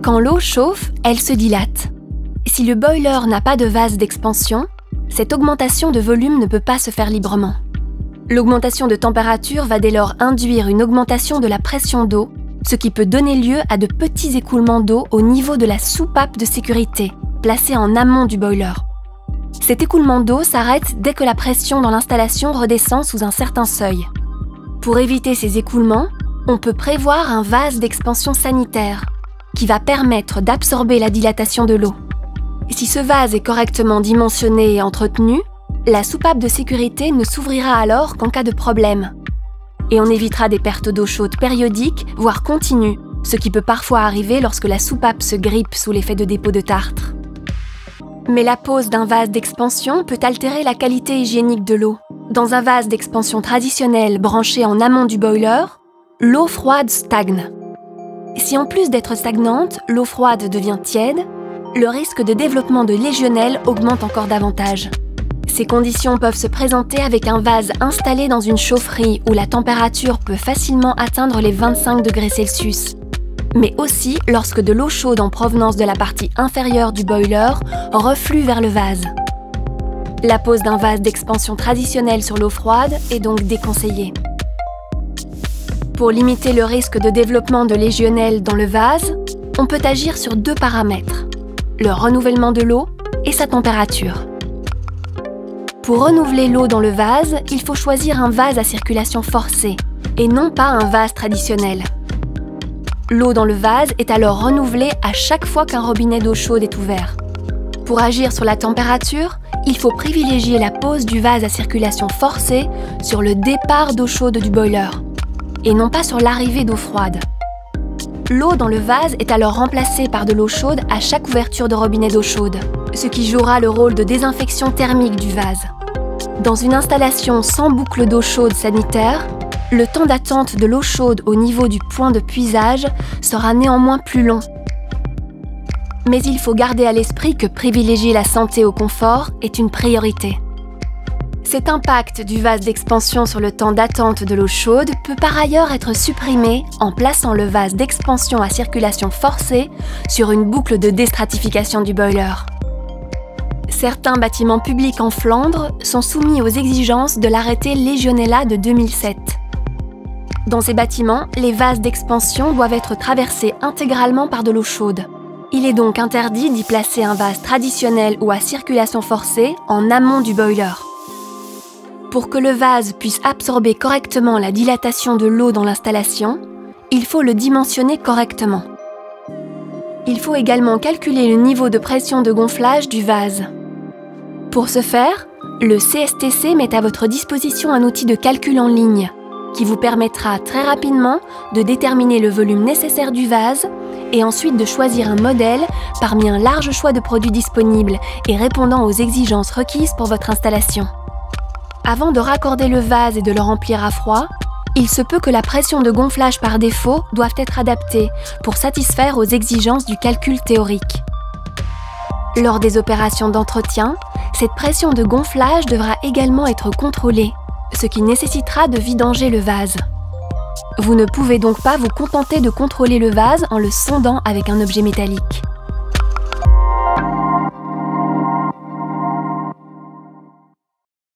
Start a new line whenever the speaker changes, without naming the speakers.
Quand l'eau chauffe, elle se dilate. Si le boiler n'a pas de vase d'expansion, cette augmentation de volume ne peut pas se faire librement. L'augmentation de température va dès lors induire une augmentation de la pression d'eau, ce qui peut donner lieu à de petits écoulements d'eau au niveau de la soupape de sécurité, placée en amont du boiler. Cet écoulement d'eau s'arrête dès que la pression dans l'installation redescend sous un certain seuil. Pour éviter ces écoulements, on peut prévoir un vase d'expansion sanitaire qui va permettre d'absorber la dilatation de l'eau. Si ce vase est correctement dimensionné et entretenu, la soupape de sécurité ne s'ouvrira alors qu'en cas de problème. Et on évitera des pertes d'eau chaude périodiques, voire continues, ce qui peut parfois arriver lorsque la soupape se grippe sous l'effet de dépôt de tartre. Mais la pose d'un vase d'expansion peut altérer la qualité hygiénique de l'eau. Dans un vase d'expansion traditionnel branché en amont du boiler, l'eau froide stagne. Si en plus d'être stagnante, l'eau froide devient tiède, le risque de développement de légionnelle augmente encore davantage. Ces conditions peuvent se présenter avec un vase installé dans une chaufferie où la température peut facilement atteindre les 25 degrés Celsius. Mais aussi lorsque de l'eau chaude en provenance de la partie inférieure du boiler reflue vers le vase. La pose d'un vase d'expansion traditionnel sur l'eau froide est donc déconseillée. Pour limiter le risque de développement de légionnelle dans le vase, on peut agir sur deux paramètres, le renouvellement de l'eau et sa température. Pour renouveler l'eau dans le vase, il faut choisir un vase à circulation forcée et non pas un vase traditionnel. L'eau dans le vase est alors renouvelée à chaque fois qu'un robinet d'eau chaude est ouvert. Pour agir sur la température, il faut privilégier la pose du vase à circulation forcée sur le départ d'eau chaude du boiler, et non pas sur l'arrivée d'eau froide. L'eau dans le vase est alors remplacée par de l'eau chaude à chaque ouverture de robinet d'eau chaude, ce qui jouera le rôle de désinfection thermique du vase. Dans une installation sans boucle d'eau chaude sanitaire, le temps d'attente de l'eau chaude au niveau du point de puisage sera néanmoins plus long. Mais il faut garder à l'esprit que privilégier la santé au confort est une priorité. Cet impact du vase d'expansion sur le temps d'attente de l'eau chaude peut par ailleurs être supprimé en plaçant le vase d'expansion à circulation forcée sur une boucle de déstratification du boiler. Certains bâtiments publics en Flandre sont soumis aux exigences de l'arrêté Legionella de 2007. Dans ces bâtiments, les vases d'expansion doivent être traversés intégralement par de l'eau chaude. Il est donc interdit d'y placer un vase traditionnel ou à circulation forcée en amont du boiler. Pour que le vase puisse absorber correctement la dilatation de l'eau dans l'installation, il faut le dimensionner correctement. Il faut également calculer le niveau de pression de gonflage du vase. Pour ce faire, le CSTC met à votre disposition un outil de calcul en ligne qui vous permettra très rapidement de déterminer le volume nécessaire du vase et ensuite de choisir un modèle parmi un large choix de produits disponibles et répondant aux exigences requises pour votre installation. Avant de raccorder le vase et de le remplir à froid, il se peut que la pression de gonflage par défaut doive être adaptée pour satisfaire aux exigences du calcul théorique. Lors des opérations d'entretien, cette pression de gonflage devra également être contrôlée, ce qui nécessitera de vidanger le vase. Vous ne pouvez donc pas vous contenter de contrôler le vase en le sondant avec un objet métallique.